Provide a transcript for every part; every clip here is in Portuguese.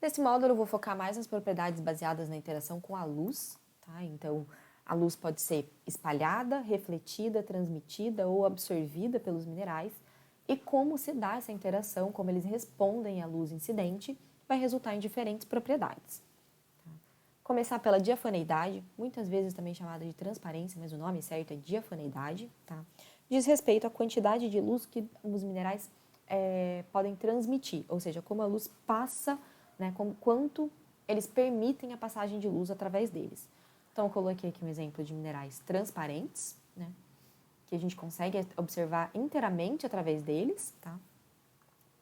Nesse módulo eu vou focar mais nas propriedades baseadas na interação com a luz, tá? Então, a luz pode ser espalhada, refletida, transmitida ou absorvida pelos minerais e como se dá essa interação, como eles respondem à luz incidente, vai resultar em diferentes propriedades. Tá? Começar pela diafaneidade, muitas vezes também chamada de transparência, mas o nome certo é diafaneidade, tá? Diz respeito à quantidade de luz que os minerais podem transmitir, ou seja, como a luz passa, né, como quanto eles permitem a passagem de luz através deles. Então, eu coloquei aqui um exemplo de minerais transparentes, né, que a gente consegue observar inteiramente através deles, tá?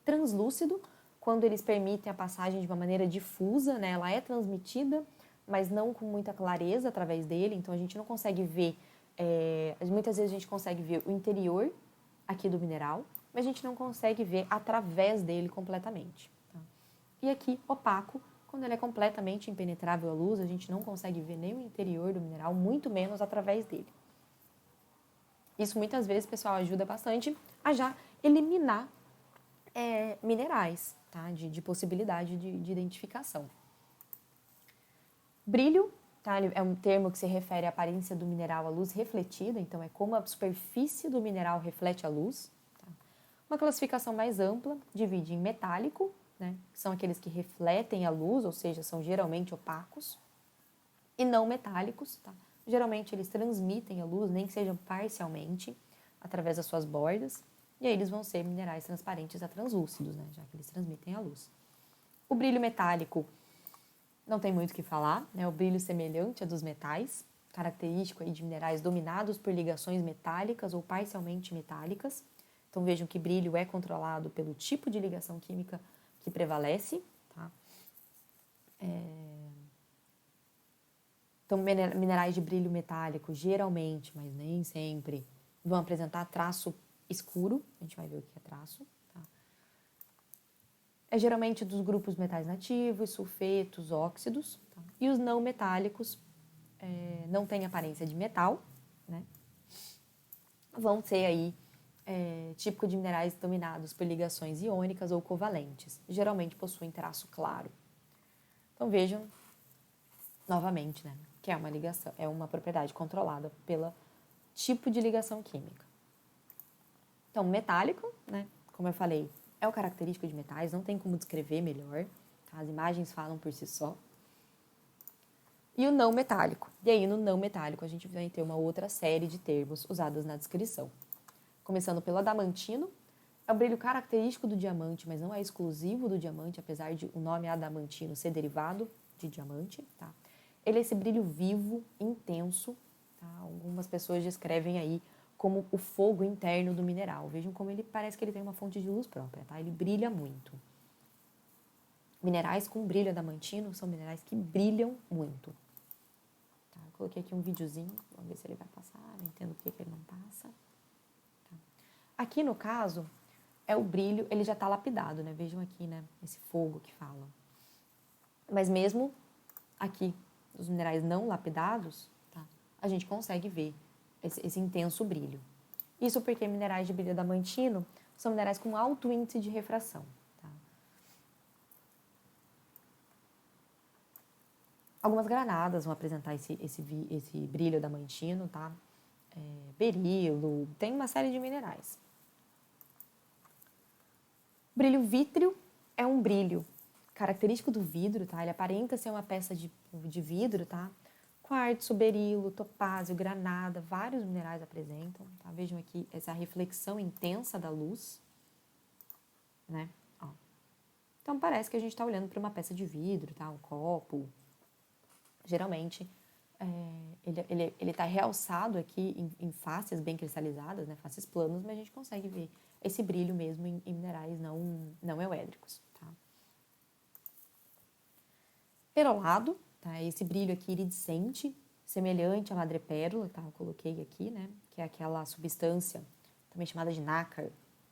Translúcido, quando eles permitem a passagem de uma maneira difusa, né, ela é transmitida, mas não com muita clareza através dele, então a gente não consegue ver, muitas vezes a gente consegue ver o interior aqui do mineral, mas a gente não consegue ver através dele completamente. Tá? E aqui, opaco, quando ele é completamente impenetrável à luz, a gente não consegue ver nem o interior do mineral, muito menos através dele. Isso muitas vezes, pessoal, ajuda bastante a já eliminar minerais, tá? de possibilidade de identificação. Brilho, tá? É um termo que se refere à aparência do mineral à luz refletida, então é como a superfície do mineral reflete a luz. Tá? Uma classificação mais ampla divide em metálico, né? Que são aqueles que refletem a luz, ou seja, são geralmente opacos, e não metálicos. Tá? Geralmente eles transmitem a luz, nem que sejam parcialmente, através das suas bordas, e aí eles vão ser minerais transparentes a translúcidos, né? Já que eles transmitem a luz. O brilho metálico não tem muito o que falar, né? O brilho semelhante a dos metais, característico aí de minerais dominados por ligações metálicas ou parcialmente metálicas. Então vejam que brilho é controlado pelo tipo de ligação química que prevalece. Tá? Então, minerais de brilho metálico, geralmente, mas nem sempre, vão apresentar traço escuro. A gente vai ver o que é traço. Tá? É geralmente dos grupos metais nativos, sulfetos, óxidos. Tá? E os não metálicos não têm aparência de metal, né? Vão ser aí típico de minerais dominados por ligações iônicas ou covalentes. Geralmente possuem traço claro. Então vejam novamente, né, que é uma ligação, é uma propriedade controlada pelo tipo de ligação química. Então, metálico, né, como eu falei, é o característico de metais, não tem como descrever melhor, tá? As imagens falam por si só. E o não metálico. E aí, no não metálico, a gente vai ter uma outra série de termos usados na descrição. Começando pelo adamantino, é um brilho característico do diamante, mas não é exclusivo do diamante, apesar de o nome adamantino ser derivado de diamante, tá? Ele é esse brilho vivo, intenso, tá? Algumas pessoas descrevem aí como o fogo interno do mineral. Vejam como ele parece que ele tem uma fonte de luz própria, tá? Ele brilha muito. Minerais com brilho adamantino são minerais que brilham muito. Tá? Eu coloquei aqui um videozinho, vamos ver se ele vai passar, não entendo por que ele não passa. Tá? Aqui no caso, é o brilho, ele já está lapidado, né? Vejam aqui, né? Esse fogo que fala. Mas mesmo aqui, os minerais não lapidados, tá? A gente consegue ver esse intenso brilho. Isso porque minerais de brilho adamantino são minerais com alto índice de refração. Tá? Algumas granadas vão apresentar esse brilho adamantino, tá? Berilo, tem uma série de minerais. Brilho vítreo é um brilho característico do vidro, tá? Ele aparenta ser uma peça de vidro, tá? Quartzo, berilo, topázio, granada, vários minerais apresentam, tá? Vejam aqui essa reflexão intensa da luz, né? Ó. Então parece que a gente está olhando para uma peça de vidro, tá? Um copo. Geralmente ele está realçado aqui em faces bem cristalizadas, né? Faces planas, mas a gente consegue ver esse brilho mesmo em minerais não euédricos, tá? Perolado, tá? Esse brilho aqui iridescente, semelhante à madrepérola, tá? Eu coloquei aqui, né? Que é aquela substância também chamada de nácar,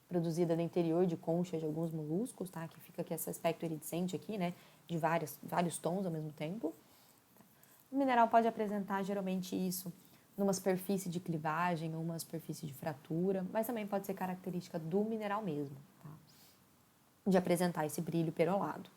produzida no interior de conchas de alguns moluscos, tá? Que fica aqui esse aspecto iridescente aqui, né? De vários tons ao mesmo tempo. O mineral pode apresentar geralmente isso numa superfície de clivagem ou uma superfície de fratura, mas também pode ser característica do mineral mesmo, tá? De apresentar esse brilho perolado.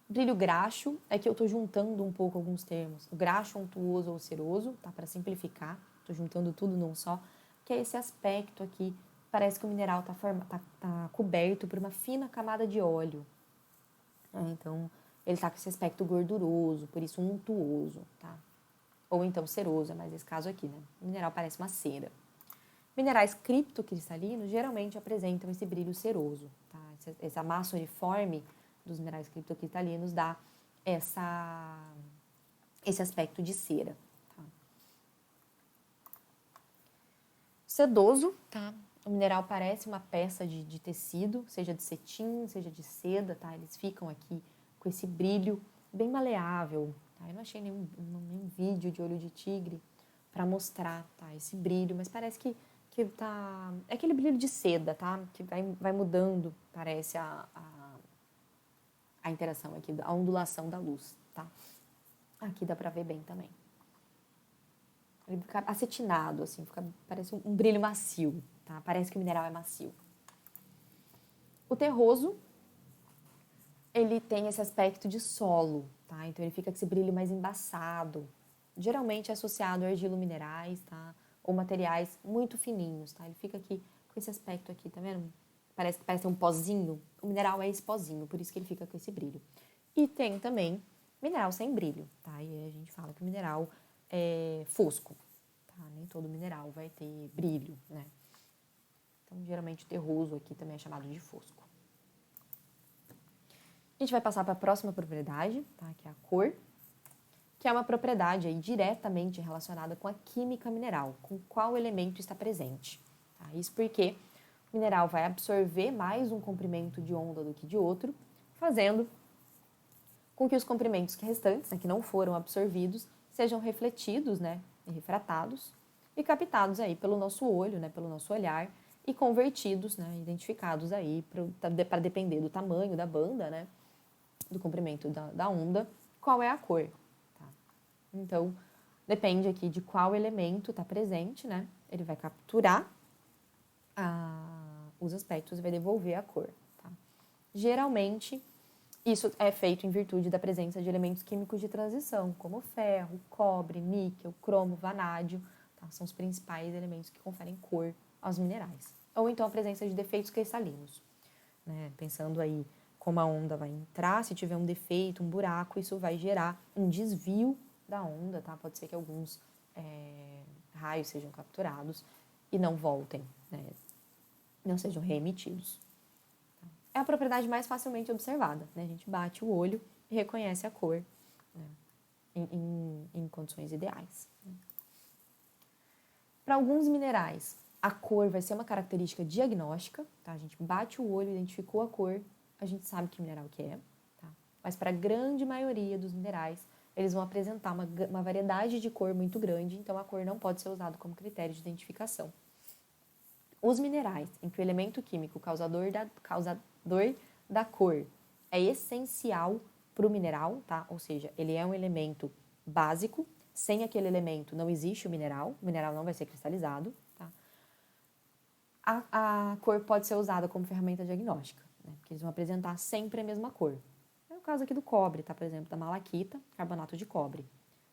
Brilho graxo é que eu estou juntando um pouco alguns termos. O graxo, untuoso ou ceroso, tá? Para simplificar, estou juntando tudo num só, que é esse aspecto aqui. Parece que o mineral tá coberto por uma fina camada de óleo. Então, ele está com esse aspecto gorduroso, por isso untuoso, tá? Ou então ceroso, é mais esse caso aqui, né? O mineral parece uma cera. Minerais criptocristalinos geralmente apresentam esse brilho ceroso, tá? Essa massa uniforme dos minerais criptocristalinos dá esse aspecto de cera. Tá? Sedoso, tá? O mineral parece uma peça de tecido, seja de cetim, seja de seda, tá? Eles ficam aqui com esse brilho bem maleável, tá? Eu não achei nenhum vídeo de olho de tigre para mostrar, tá? Esse brilho, mas parece que tá... É aquele brilho de seda, tá? Que vai mudando, parece a interação aqui, a ondulação da luz, tá? Aqui dá pra ver bem também. Ele fica acetinado, assim, parece um brilho macio, tá? Parece que o mineral é macio. O terroso, ele tem esse aspecto de solo, tá? Então, ele fica com esse brilho mais embaçado. Geralmente é associado a argilo-minerais, tá? Ou materiais muito fininhos, tá? Ele fica aqui com esse aspecto aqui, tá vendo? Parece um pozinho. O mineral é esse pozinho, por isso que ele fica com esse brilho. E tem também mineral sem brilho, tá? E aí a gente fala que o mineral é fosco, tá? Nem todo mineral vai ter brilho, né? Então, geralmente, o terroso aqui também é chamado de fosco. A gente vai passar para a próxima propriedade, tá? Que é a cor, que é uma propriedade aí diretamente relacionada com a química mineral, com qual elemento está presente. Tá? Isso porque o mineral vai absorver mais um comprimento de onda do que de outro, fazendo com que os comprimentos restantes, né, que não foram absorvidos, sejam refletidos, né, e refratados e captados aí pelo nosso olho, né, pelo nosso olhar e convertidos, né, identificados aí para depender do tamanho da banda, né, do comprimento da onda, qual é a cor. Tá? Então, depende aqui de qual elemento está presente, né, ele vai capturar os aspectos e vai devolver a cor. Tá? Geralmente, isso é feito em virtude da presença de elementos químicos de transição, como ferro, cobre, níquel, cromo, vanádio. Tá? São os principais elementos que conferem cor aos minerais. Ou então a presença de defeitos cristalinos. Né? Pensando aí como a onda vai entrar, se tiver um defeito, um buraco, isso vai gerar um desvio da onda. Tá? Pode ser que alguns raios sejam capturados e não voltem, né? Não sejam reemitidos. É a propriedade mais facilmente observada, né? A gente bate o olho e reconhece a cor, né? em condições ideais. Né? Para alguns minerais, a cor vai ser uma característica diagnóstica, tá? A gente bate o olho, identificou a cor, a gente sabe que mineral que é, tá? Mas para a grande maioria dos minerais, eles vão apresentar uma variedade de cor muito grande, então a cor não pode ser usada como critério de identificação. Os minerais em que o elemento químico causador da cor é essencial para o mineral, tá? Ou seja, ele é um elemento básico, sem aquele elemento não existe o mineral não vai ser cristalizado, tá? A cor pode ser usada como ferramenta diagnóstica, né? Porque eles vão apresentar sempre a mesma cor. É o caso aqui do cobre, tá? Por exemplo, da malaquita, carbonato de cobre.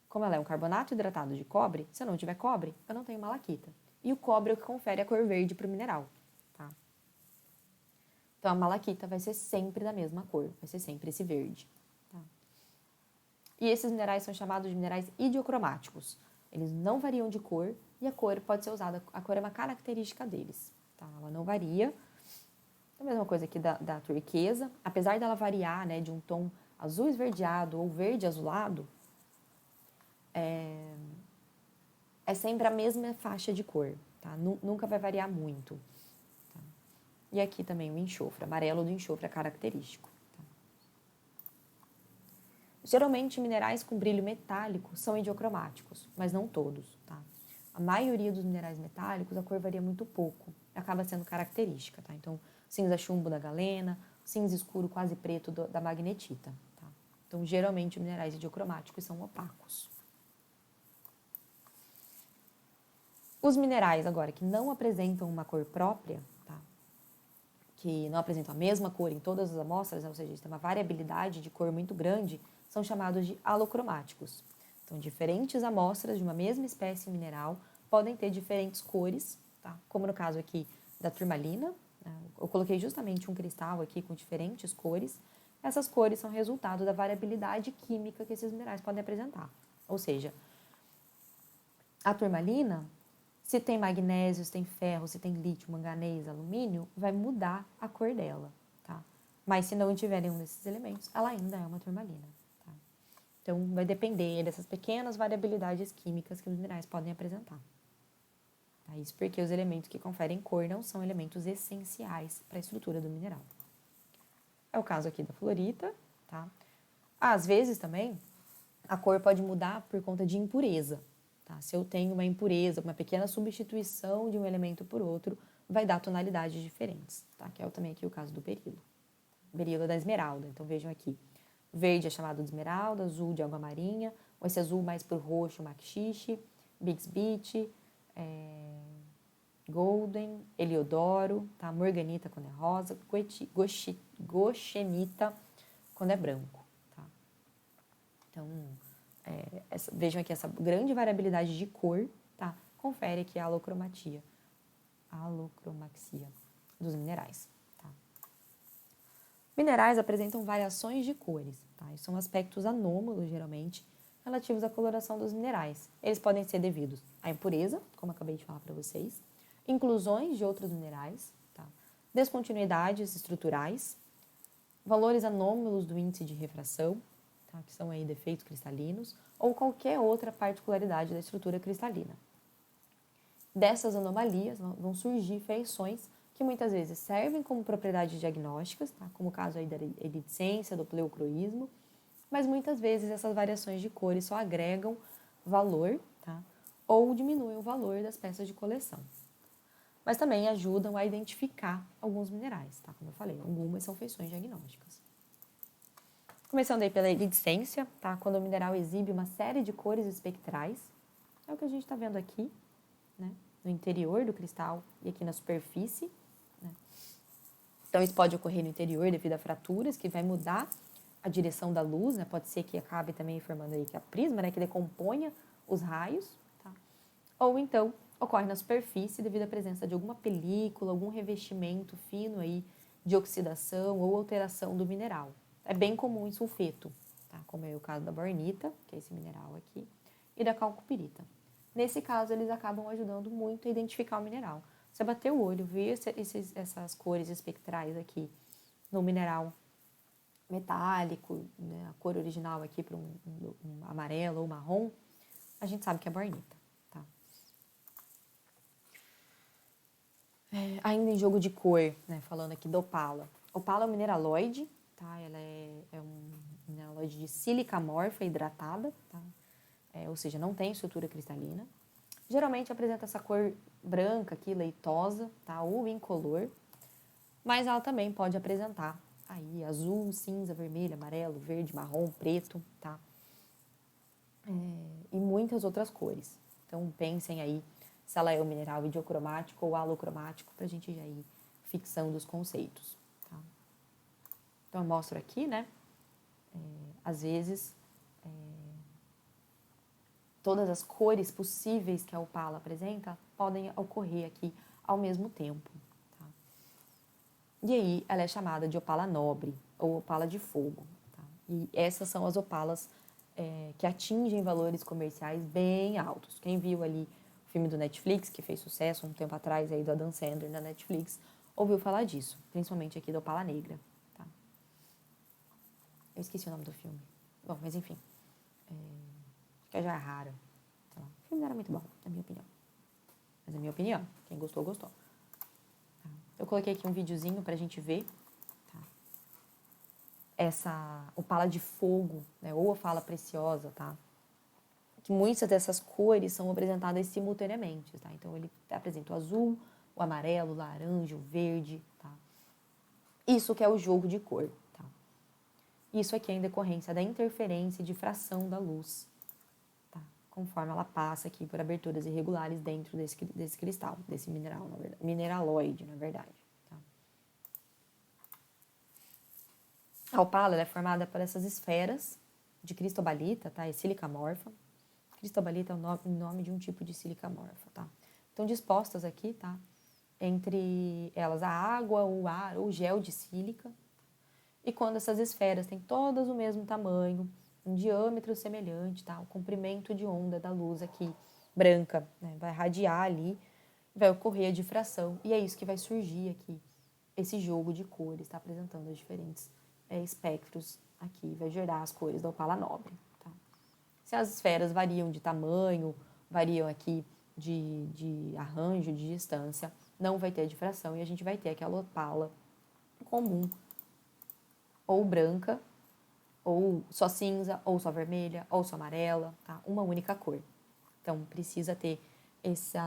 Como ela é um carbonato hidratado de cobre, se eu não tiver cobre, eu não tenho malaquita. E o cobre é o que confere a cor verde para o mineral. Tá? Então, a malaquita vai ser sempre da mesma cor, vai ser sempre esse verde. Tá? E esses minerais são chamados de minerais idiocromáticos. Eles não variam de cor e a cor pode ser usada, a cor é uma característica deles. Tá? Ela não varia. A mesma coisa aqui da turquesa, apesar dela variar, né, de um tom azul esverdeado ou verde azulado, é sempre a mesma faixa de cor, tá? Nunca vai variar muito. Tá? E aqui também o enxofre, amarelo do enxofre é característico. Tá? Geralmente, minerais com brilho metálico são idiocromáticos, mas não todos. Tá? A maioria dos minerais metálicos, a cor varia muito pouco, acaba sendo característica. Tá? Então, cinza chumbo da galena, cinza escuro quase preto da magnetita. Tá? Então, geralmente, minerais idiocromáticos são opacos. Os minerais, agora, que não apresentam uma cor própria, tá? que não apresentam a mesma cor em todas as amostras, ou seja, tem uma variabilidade de cor muito grande, são chamados de alocromáticos. Então, diferentes amostras de uma mesma espécie mineral podem ter diferentes cores, tá? Como no caso aqui da turmalina, né? Eu coloquei justamente um cristal aqui com diferentes cores. Essas cores são resultado da variabilidade química que esses minerais podem apresentar. Ou seja, a turmalina, se tem magnésio, se tem ferro, se tem lítio, manganês, alumínio, vai mudar a cor dela, tá? Mas se não tiver nenhum desses elementos, ela ainda é uma turmalina, tá? Então, vai depender dessas pequenas variabilidades químicas que os minerais podem apresentar. Tá? Isso porque os elementos que conferem cor não são elementos essenciais para a estrutura do mineral. É o caso aqui da fluorita, tá? Às vezes também, a cor pode mudar por conta de impureza. Tá? Se eu tenho uma impureza, uma pequena substituição de um elemento por outro, vai dar tonalidades diferentes, tá? Que é também aqui o caso do berilo. Berilo da esmeralda. Então vejam aqui. Verde é chamado de esmeralda, azul de água marinha, esse azul mais pro roxo, maxixe, bixbite, golden, heliodoro, tá? Morganita quando é rosa, goxenita quando é branco, tá? Então, vejam aqui essa grande variabilidade de cor, tá? Confere aqui a alocromaxia dos minerais, tá? Minerais apresentam variações de cores, tá? E são aspectos anômalos, geralmente, relativos à coloração dos minerais. Eles podem ser devidos à impureza, como acabei de falar para vocês, inclusões de outros minerais, tá? Descontinuidades estruturais, valores anômalos do índice de refração, tá? Que são aí defeitos cristalinos, ou qualquer outra particularidade da estrutura cristalina. Dessas anomalias vão surgir feições que muitas vezes servem como propriedades diagnósticas, tá? Como o caso aí da iridescência, do pleocroísmo, mas muitas vezes essas variações de cores só agregam valor, tá? Ou diminuem o valor das peças de coleção. Mas também ajudam a identificar alguns minerais, tá? Como eu falei, algumas são feições diagnósticas. Começando aí pela iridescência, tá? Quando o mineral exibe uma série de cores espectrais, é o que a gente está vendo aqui, né? No interior do cristal e aqui na superfície, né? Então, isso pode ocorrer no interior devido a fraturas, que vai mudar a direção da luz, né? Pode ser que acabe também formando aí que a prisma, né? Que decomponha os raios, tá? Ou então, ocorre na superfície devido à presença de alguma película, algum revestimento fino aí de oxidação ou alteração do mineral. É bem comum em sulfeto, tá? Como é o caso da bornita, que é esse mineral aqui, e da calcopirita. Nesse caso, eles acabam ajudando muito a identificar o mineral. Você bater o olho, ver essas cores espectrais aqui no mineral metálico, né, a cor original aqui para um amarelo ou marrom, a gente sabe que é bornita. Tá? Ainda em jogo de cor, né, falando aqui do opala. Opala é um mineraloide, tá? Ela é um mineraloide de sílica amorfa hidratada, tá? Ou seja, não tem estrutura cristalina. Geralmente apresenta essa cor branca aqui, leitosa, tá? Ou incolor, mas ela também pode apresentar aí azul, cinza, vermelho, amarelo, verde, marrom, preto, tá? E muitas outras cores. Então pensem aí se ela é um mineral idiocromático ou alocromático para a gente já ir fixando os conceitos, tá? Então eu mostro aqui, né? Às vezes todas as cores possíveis que a opala apresenta podem ocorrer aqui ao mesmo tempo. Tá? E aí ela é chamada de opala nobre ou opala de fogo. Tá? E essas são as opalas que atingem valores comerciais bem altos. Quem viu ali o filme do Netflix, que fez sucesso um tempo atrás aí do Adam Sandler na Netflix, ouviu falar disso, principalmente aqui da opala negra. Tá? Eu esqueci o nome do filme. Bom, mas enfim. Que é já rara. Sei lá. O filme não era muito bom, na minha opinião. Mas é a minha opinião. Quem gostou, gostou. Tá? Eu coloquei aqui um videozinho pra gente ver. Tá? Essa opala de fogo, né? Ou opala preciosa, tá? Que muitas dessas cores são apresentadas simultaneamente, tá? Então, ele apresenta o azul, o amarelo, o laranja, o verde, tá? Isso que é o jogo de cor, tá? Isso aqui é em decorrência da interferência e difração da luz, conforme ela passa aqui por aberturas irregulares dentro desse cristal, desse mineral, na verdade, mineraloide, na verdade. Tá? A opala ela é formada por essas esferas de cristobalita, tá? E sílica amorfa. Cristobalita é o nome de um tipo de sílica amorfa, tá? Estão dispostas aqui, tá? Entre elas a água, o ar ou gel de sílica. E quando essas esferas têm todas o mesmo tamanho, um diâmetro semelhante, tá? O comprimento de onda da luz aqui, branca, né? Vai radiar ali, vai ocorrer a difração. E é isso que vai surgir aqui, esse jogo de cores, tá? Apresentando os diferentes espectros aqui, vai gerar as cores da opala nobre, tá? Se as esferas variam de tamanho, variam aqui de arranjo, de distância, não vai ter a difração e a gente vai ter aquela opala comum, ou branca, ou só cinza, ou só vermelha, ou só amarela, tá? Uma única cor. Então, precisa ter esse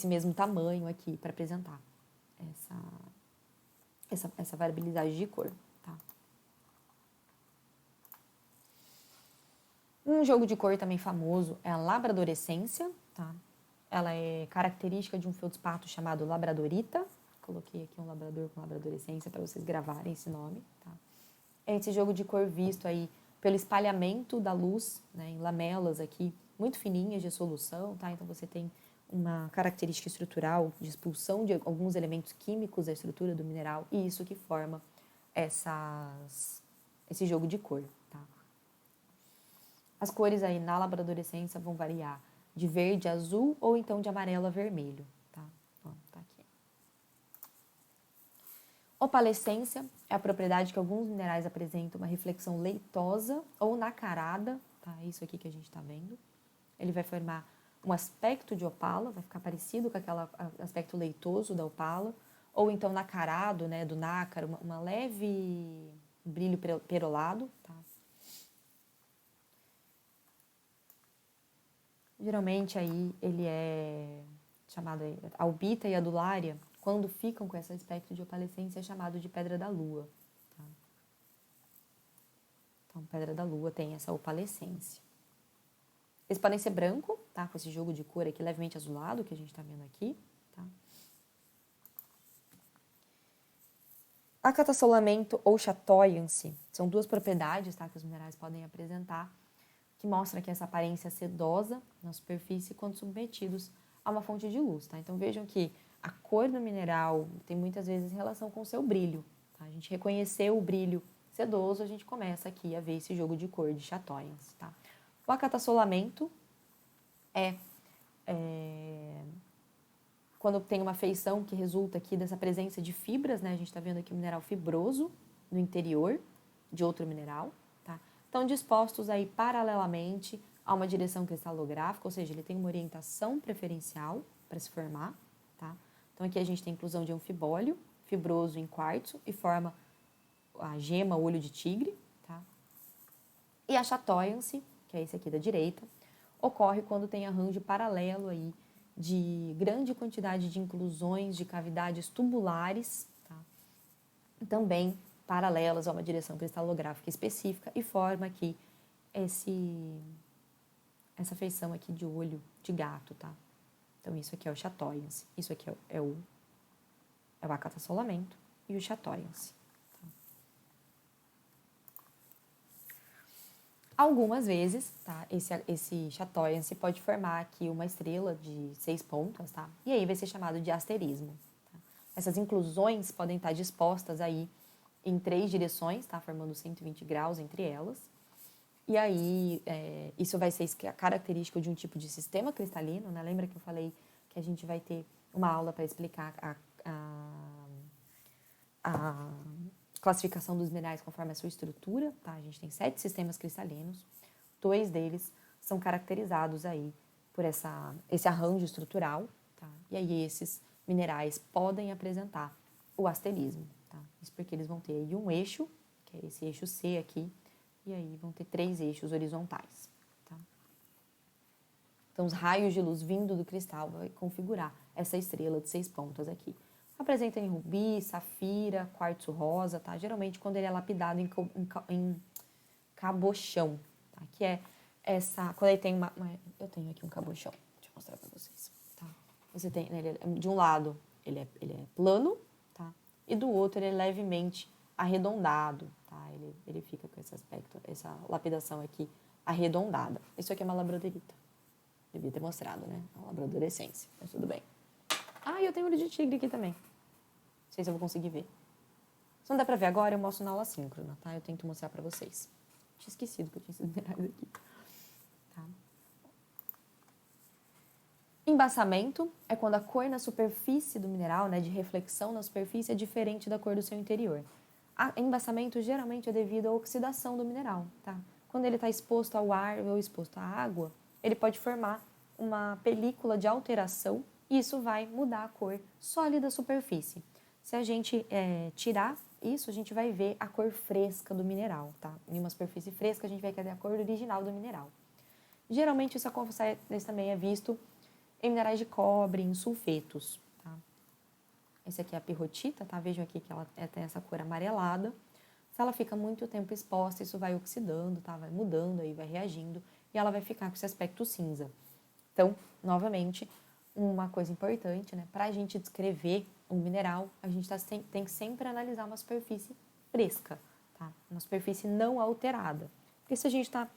mesmo tamanho aqui para apresentar essa variabilidade de cor, tá? Um jogo de cor também famoso é a labradorescência, tá? Ela é característica de um feldspato chamado labradorita. Coloquei aqui um labrador com labradorescência para vocês gravarem esse nome, tá? É esse jogo de cor visto aí pelo espalhamento da luz, né, em lamelas aqui muito fininhas de solução, tá? Então você tem uma característica estrutural de expulsão de alguns elementos químicos da estrutura do mineral e isso que forma esse jogo de cor, tá? As cores aí na labradorescência vão variar de verde a azul ou então de amarelo a vermelho, tá? Ó, tá aqui. Opalescência é a propriedade que alguns minerais apresentam uma reflexão leitosa ou nacarada, tá? É isso aqui que a gente está vendo. Ele vai formar um aspecto de opala, vai ficar parecido com aquele aspecto leitoso da opala, ou então nacarado, né, do nácar, uma leve brilho perolado, tá? Geralmente aí ele é chamado, a albita e a adulária, quando ficam com esse aspecto de opalescência, é chamado de pedra da lua, tá? Então, pedra da lua tem essa opalescência. Eles podem ser branco, tá? Com esse jogo de cor aqui levemente azulado, que a gente tá vendo aqui, tá? Acatassolamento ou chatoyance são duas propriedades, tá? Que os minerais podem apresentar, que mostra que essa aparência sedosa na superfície quando submetidos a uma fonte de luz, tá? Então vejam que a cor do mineral tem muitas vezes relação com o seu brilho, tá? A gente reconhecer o brilho sedoso, a gente começa aqui a ver esse jogo de cor de chatoyance, tá? O acatassolamento é quando tem uma feição que resulta aqui dessa presença de fibras, né? A gente está vendo aqui um mineral fibroso no interior de outro mineral, tá? Estão dispostos aí paralelamente a uma direção cristalográfica, ou seja, ele tem uma orientação preferencial para se formar, tá? Então aqui a gente tem inclusão de anfibólio fibroso em quartzo e forma a gema olho de tigre, tá? E a chatoyance, que é esse aqui da direita, ocorre quando tem arranjo paralelo aí de grande quantidade de inclusões de cavidades tubulares, tá? Também paralelas a uma direção cristalográfica específica e forma aqui essa feição aqui de olho de gato, tá? Então isso aqui é o chatoyance, isso aqui é o acatassolamento e o chatoyance. Algumas vezes, tá? Esse chatoyance pode formar aqui uma estrela de 6 pontas, tá? E aí vai ser chamado de asterismo. Tá? Essas inclusões podem estar dispostas aí em 3 direções, tá? Formando 120 graus entre elas. E aí, isso vai ser característico de um tipo de sistema cristalino, né? Lembra que eu falei que a gente vai ter uma aula para explicar a classificação dos minerais conforme a sua estrutura, tá? A gente tem 7 sistemas cristalinos, 2 deles são caracterizados aí por esse arranjo estrutural, tá? E aí esses minerais podem apresentar o asterismo, tá? Isso porque eles vão ter aí um eixo, que é esse eixo C aqui, e aí vão ter 3 eixos horizontais, tá? Então os raios de luz vindo do cristal vai configurar essa estrela de 6 pontas aqui. Apresenta em rubi, safira, quartzo rosa, tá? Geralmente quando ele é lapidado em cabochão, tá? Que é essa... Quando ele tem eu tenho aqui um cabochão, deixa eu mostrar pra vocês, tá? Você tem... de um lado, ele é plano, tá? E do outro, ele é levemente arredondado, tá? Ele fica com esse aspecto, essa lapidação aqui arredondada. Isso aqui é uma labradoderita. Devia ter mostrado, né? A labradorescência, mas tudo bem. Ah, e eu tenho olho de tigre aqui também. Não sei se eu vou conseguir ver. Se não dá pra ver agora, eu mostro na aula síncrona, tá? Eu tento mostrar pra vocês. Tinha esquecido que eu tinha esses minerais aqui. Tá? Embaçamento é quando a cor na superfície do mineral, né, de reflexão na superfície, é diferente da cor do seu interior. Embaçamento geralmente é devido à oxidação do mineral, tá? Quando ele está exposto ao ar ou exposto à água, ele pode formar uma película de alteração e isso vai mudar a cor sólida da superfície. Se a gente tirar isso, a gente vai ver a cor fresca do mineral, tá? Em uma superfície fresca, a gente vai ver a cor original do mineral. Geralmente, isso também é visto em minerais de cobre, em sulfetos, tá? Esse aqui é a pirrotita, tá? Vejam aqui que ela tem essa cor amarelada. Se ela fica muito tempo exposta, isso vai oxidando, tá? Vai mudando aí, vai reagindo e ela vai ficar com esse aspecto cinza. Então, novamente, uma coisa importante, né? Para a gente descrever um mineral, a gente tem que sempre analisar uma superfície fresca, tá? Uma superfície não alterada. Porque se a gente está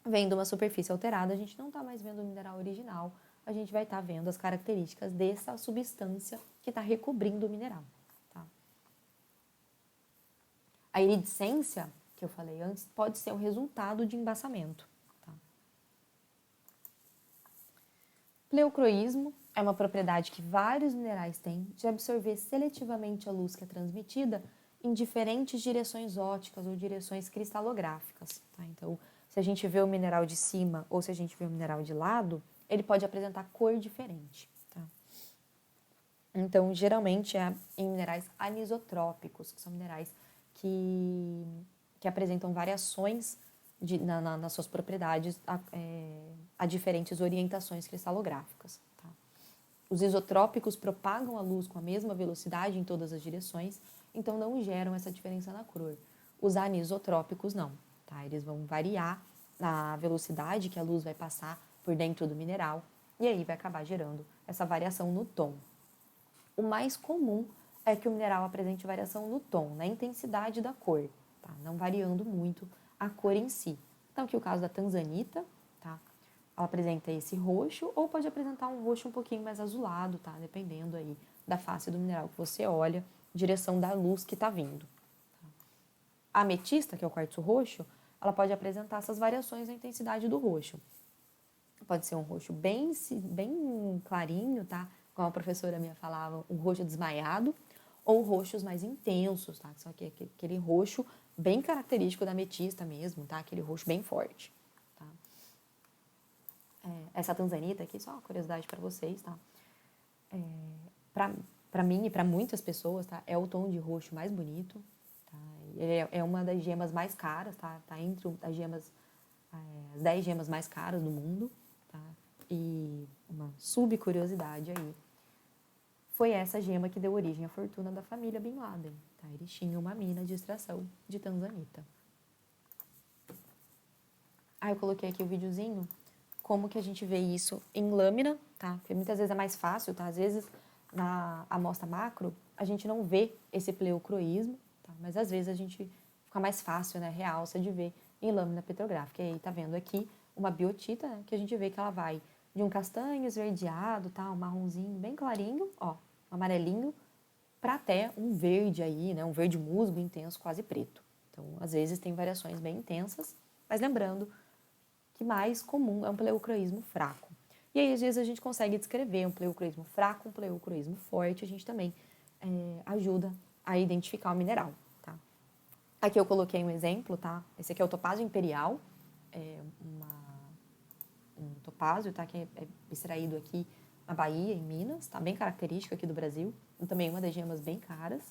vendo uma superfície alterada, a gente não está mais vendo o mineral original, a gente vai estar vendo as características dessa substância que está recobrindo o mineral. Tá? A iridescência, que eu falei antes, pode ser um resultado de embaçamento. Tá? Pleocroísmo é uma propriedade que vários minerais têm de absorver seletivamente a luz que é transmitida em diferentes direções ópticas ou direções cristalográficas. Tá? Então, se a gente vê o mineral de cima ou se a gente vê o mineral de lado, ele pode apresentar cor diferente. Tá? Então, geralmente é em minerais anisotrópicos, que são minerais que apresentam variações nas suas propriedades a diferentes orientações cristalográficas. Tá? Os isotrópicos propagam a luz com a mesma velocidade em todas as direções, então não geram essa diferença na cor. Os anisotrópicos não. Tá? Eles vão variar a velocidade que a luz vai passar por dentro do mineral e aí vai acabar gerando essa variação no tom. O mais comum é que o mineral apresente variação no tom, na intensidade da cor, tá? Não variando muito a cor em si. Então, aqui o caso da tanzanita, tá? Ela apresenta esse roxo ou pode apresentar um roxo um pouquinho mais azulado, tá? Dependendo aí da face do mineral que você olha, direção da luz que está vindo. Tá? A ametista, que é o quartzo roxo, ela pode apresentar essas variações na intensidade do roxo. Pode ser um roxo bem clarinho, tá? Como a professora minha falava, um roxo desmaiado, ou roxos mais intensos, tá? Só que aquele roxo bem característico da ametista mesmo, tá? Aquele roxo bem forte, tá? Essa tanzanita aqui, só uma curiosidade para vocês, tá? Para mim e para muitas pessoas, tá? É o tom de roxo mais bonito, tá? Ele é uma das gemas mais caras, tá? Tá entre as gemas, as 10 gemas mais caras do mundo, tá? E uma subcuriosidade aí, foi essa gema que deu origem à fortuna da família Bin Laden, tá? Eles tinham uma mina de extração de tanzanita. Eu coloquei aqui o videozinho, como que a gente vê isso em lâmina, tá? Porque muitas vezes é mais fácil, tá? Às vezes, na amostra macro, a gente não vê esse pleocroísmo, tá? Mas às vezes a gente fica mais fácil, né? Realça de ver em lâmina petrográfica. E aí, tá vendo aqui uma biotita, né? Que a gente vê que ela vai de um castanho esverdeado, tá? Um marronzinho bem clarinho, ó, amarelinho, para até um verde aí, né? Um verde musgo intenso, quase preto. Então, às vezes tem variações bem intensas, mas lembrando que mais comum é um pleocroísmo fraco. E aí, às vezes, a gente consegue descrever um pleocroísmo fraco, um pleocroísmo forte, a gente também ajuda a identificar o mineral, tá? Aqui eu coloquei um exemplo, tá? Esse aqui é o topázio imperial, um topázio, tá? Que é extraído aqui na Bahia, em Minas, tá? Bem característico aqui do Brasil, e também uma das gemas bem caras,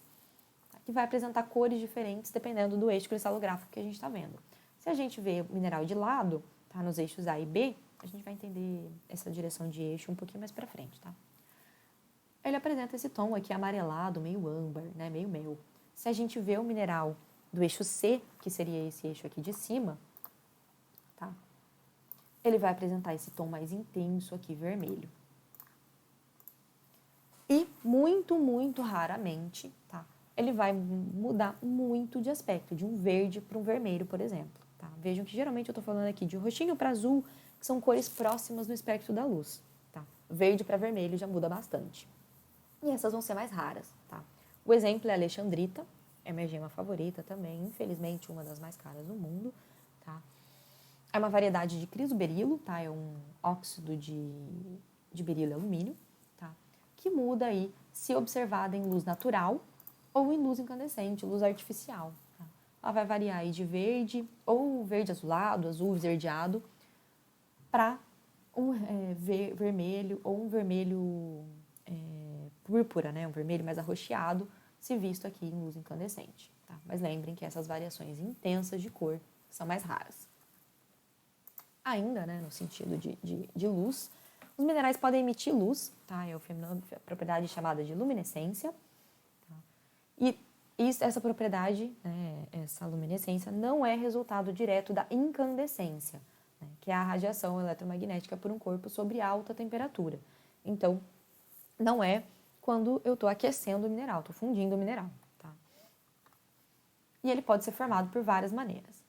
tá? Que vai apresentar cores diferentes dependendo do eixo cristalográfico que a gente está vendo. Se a gente vê o mineral de lado, tá? Nos eixos A e B, a gente vai entender essa direção de eixo um pouquinho mais para frente, tá? Ele apresenta esse tom aqui amarelado, meio âmbar, né? Meio mel. Se a gente vê o mineral do eixo C, que seria esse eixo aqui de cima, tá? Ele vai apresentar esse tom mais intenso aqui, vermelho. E muito, muito raramente, tá? ele vai mudar muito de aspecto, de um verde para um vermelho, por exemplo. Tá? Vejam que geralmente eu estou falando aqui de roxinho para azul, que são cores próximas no espectro da luz. Tá? Verde para vermelho já muda bastante. E essas vão ser mais raras. Tá? O exemplo é a alexandrita, é minha gema favorita também, infelizmente uma das mais caras do mundo. Tá? É uma variedade de crisoberilo, tá? É um óxido de berilo e alumínio, tá? Que muda aí se observada em luz natural ou em luz incandescente, luz artificial. Tá? Ela vai variar aí de verde ou verde azulado, azul esverdeado, para um vermelho ou um vermelho púrpura, né? Um vermelho mais arroxeado, se visto aqui em luz incandescente. Tá? Mas lembrem que essas variações intensas de cor são mais raras. Ainda, né, no sentido de luz, os minerais podem emitir luz, tá? É a propriedade chamada de luminescência. Tá? E essa propriedade, né, essa luminescência, não é resultado direto da incandescência, né, que é a radiação eletromagnética por um corpo sobre alta temperatura. Então, não é quando eu estou aquecendo o mineral, estou fundindo o mineral. Tá? E ele pode ser formado por várias maneiras.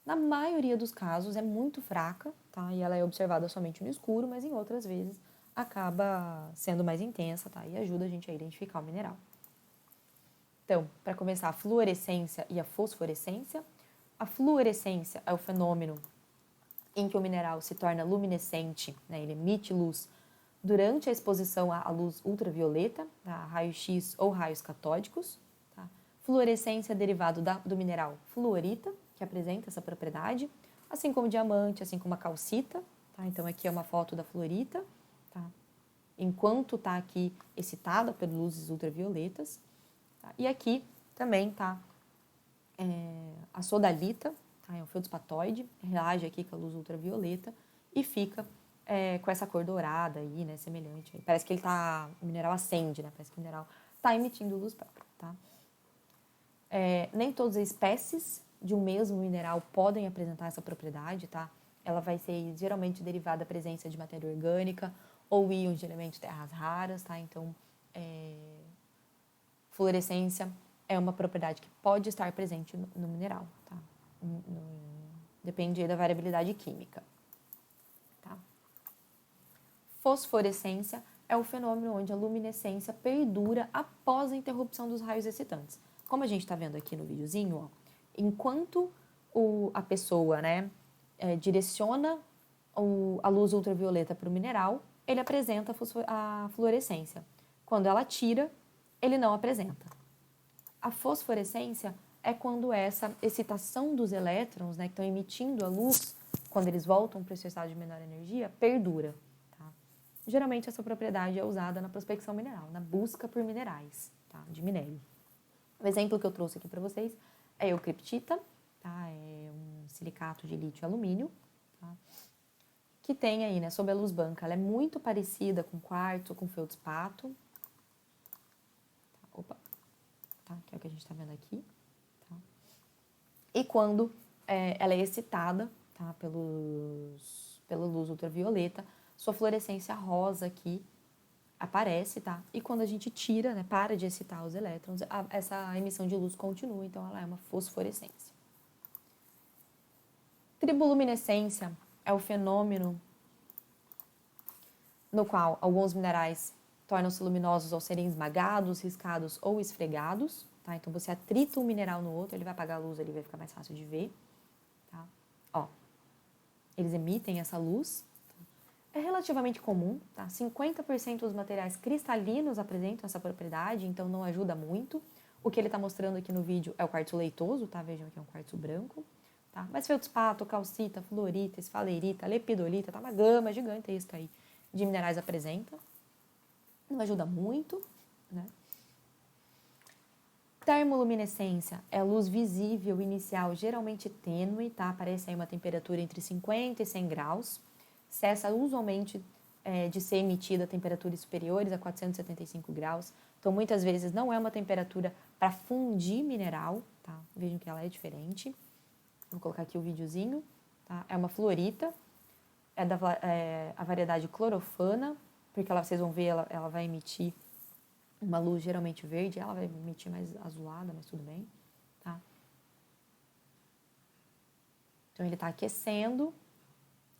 Na maioria dos casos é muito fraca, tá? E ela é observada somente no escuro, mas em outras vezes acaba sendo mais intensa, tá? E ajuda a gente a identificar o mineral. Então, para começar, a fluorescência e a fosforescência. A fluorescência é o fenômeno em que o mineral se torna luminescente, né? Ele emite luz durante a exposição à luz ultravioleta, tá? Raio-x ou raios catódicos. Tá? Fluorescência é derivado do mineral fluorita, que apresenta essa propriedade, assim como o diamante, assim como a calcita. Tá? Então, aqui é uma foto da fluorita, tá? Enquanto está aqui excitada por luzes ultravioletas. Tá? E aqui também está a sodalita, tá? É um feldspatóide, reage aqui com a luz ultravioleta e fica com essa cor dourada aí, né, semelhante. Parece que o mineral acende, né? Parece que o mineral está emitindo luz própria, tá? Nem todas as espécies de um mesmo mineral podem apresentar essa propriedade, tá? Ela vai ser geralmente derivada da presença de matéria orgânica ou íons de elementos de terras raras, tá? Então, fluorescência é uma propriedade que pode estar presente no mineral, tá? Depende da variabilidade química, tá? Fosforescência é o fenômeno onde a luminescência perdura após a interrupção dos raios excitantes. Como a gente está vendo aqui no videozinho, ó, enquanto a pessoa, né, direciona a luz ultravioleta para o mineral, ele apresenta a fluorescência. Quando ela tira, ele não apresenta. A fosforescência é quando essa excitação dos elétrons, né, que estão emitindo a luz, quando eles voltam para o seu estado de menor energia, perdura. Tá? Geralmente essa propriedade é usada na prospecção mineral, na busca por minerais, tá, de minério. O exemplo que eu trouxe aqui para vocês é a eucriptita, tá? É um silicato de lítio e alumínio, tá? Que tem aí, né, sob a luz branca, ela é muito parecida com quartzo, com feldspato. Opa, tá? Que é o que a gente está vendo aqui. Tá? E quando ela é excitada, tá, pela luz ultravioleta, sua fluorescência rosa aqui aparece, tá? E quando a gente tira, né, para de excitar os elétrons, essa emissão de luz continua, então ela é uma fosforescência. Triboluminescência é o fenômeno no qual alguns minerais tornam-se luminosos ao serem esmagados, riscados ou esfregados, tá? Então você atrita um mineral no outro, ele vai apagar a luz, ele vai ficar mais fácil de ver, tá? Ó, eles emitem essa luz. É relativamente comum, tá? 50% dos materiais cristalinos apresentam essa propriedade, então não ajuda muito. O que ele está mostrando aqui no vídeo é o quartzo leitoso, tá? Vejam aqui é um quartzo branco, tá? Mas feldspato, calcita, fluorita, esfalerita, lepidolita, tá? Uma gama gigantesca aí de minerais apresenta. Não ajuda muito, né? Termoluminescência é a luz visível inicial, geralmente tênue, tá? Aparece aí uma temperatura entre 50 e 100 graus. Cessa usualmente de ser emitida a temperaturas superiores a 475 graus. Então, muitas vezes não é uma temperatura para fundir mineral, tá? Vejam que ela é diferente. Vou colocar aqui o videozinho, tá? É uma fluorita, a variedade clorofana, porque vocês vão ver, ela vai emitir uma luz geralmente verde, ela vai emitir mais azulada, mas tudo bem, tá? Então, ele está aquecendo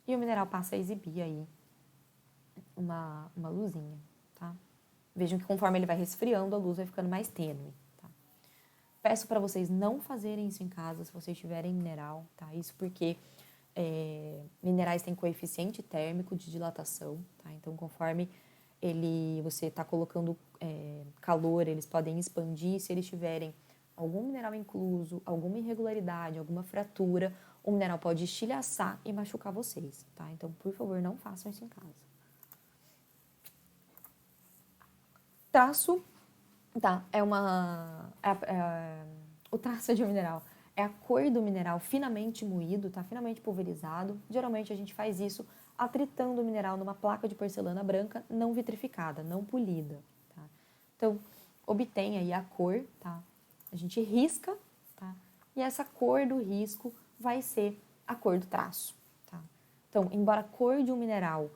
e o mineral passa a exibir aí uma luzinha, tá? Vejam que conforme ele vai resfriando, a luz vai ficando mais tênue, tá? Peço para vocês não fazerem isso em casa se vocês tiverem mineral, tá? Isso porque minerais têm coeficiente térmico de dilatação, tá? Então, conforme você está colocando calor, eles podem expandir. Se eles tiverem algum mineral incluso, alguma irregularidade, alguma fratura, o mineral pode estilhaçar e machucar vocês, tá? Então, por favor, não façam isso em casa. Traço, tá? O traço de um mineral é a cor do mineral finamente moído, tá? Finamente pulverizado. Geralmente a gente faz isso atritando o mineral numa placa de porcelana branca não vitrificada, não polida, tá? Então, obtém aí a cor, tá? A gente risca, tá? E essa cor do risco vai ser a cor do traço, tá? Então, embora a cor de um mineral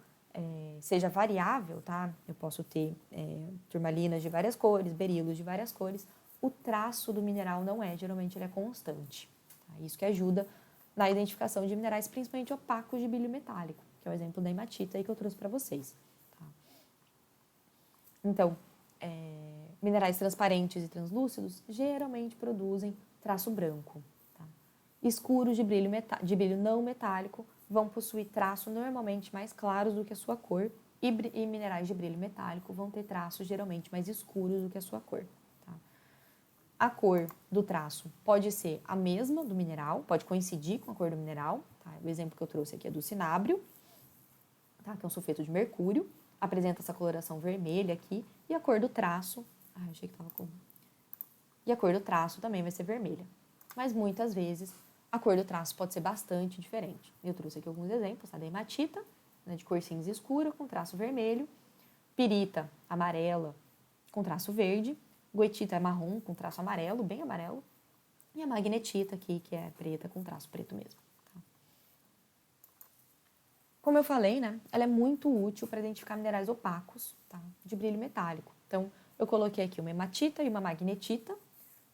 seja variável, tá? Eu posso ter turmalinas de várias cores, berilos de várias cores. O traço do mineral não é, geralmente ele é constante. Tá? Isso que ajuda na identificação de minerais, principalmente opacos de brilho metálico, que é o exemplo da hematita aí que eu trouxe para vocês. Tá? Então, minerais transparentes e translúcidos geralmente produzem traço branco. Tá? Escuros de brilho não metálico vão possuir traço normalmente mais claros do que a sua cor, e minerais de brilho metálico vão ter traços geralmente mais escuros do que a sua cor. Tá? A cor do traço pode ser a mesma do mineral, pode coincidir com a cor do mineral. Tá? O exemplo que eu trouxe aqui é do cinábrio, tá? Que é um sulfeto de mercúrio, apresenta essa coloração vermelha aqui, e a cor do traço, achei que estava com... E a cor do traço também vai ser vermelha. Mas muitas vezes a cor do traço pode ser bastante diferente. Eu trouxe aqui alguns exemplos, tá? Da hematita, né, de cor cinza escura com traço vermelho, pirita amarela com traço verde, goetita é marrom com traço amarelo, bem amarelo, e a magnetita aqui, que é preta com traço preto mesmo. Tá? Como eu falei, né, ela é muito útil para identificar minerais opacos, tá, de brilho metálico. Então, eu coloquei aqui uma hematita e uma magnetita,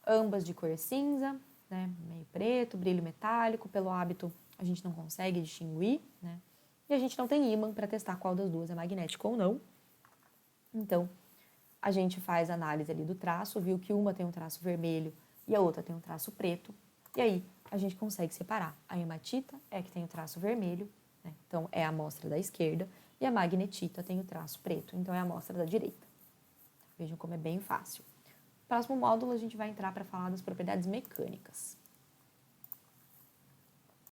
ambas de cor cinza, né, meio preto, brilho metálico. Pelo hábito, a gente não consegue distinguir, né? E a gente não tem ímã para testar qual das duas é magnético ou não. Então, a gente faz a análise ali do traço, viu que uma tem um traço vermelho e a outra tem um traço preto. E aí, a gente consegue separar. A hematita é a que tem o traço vermelho, né? Então é a amostra da esquerda, e a magnetita tem o traço preto, então é a amostra da direita. Vejam como é bem fácil. Próximo módulo, a gente vai entrar para falar das propriedades mecânicas.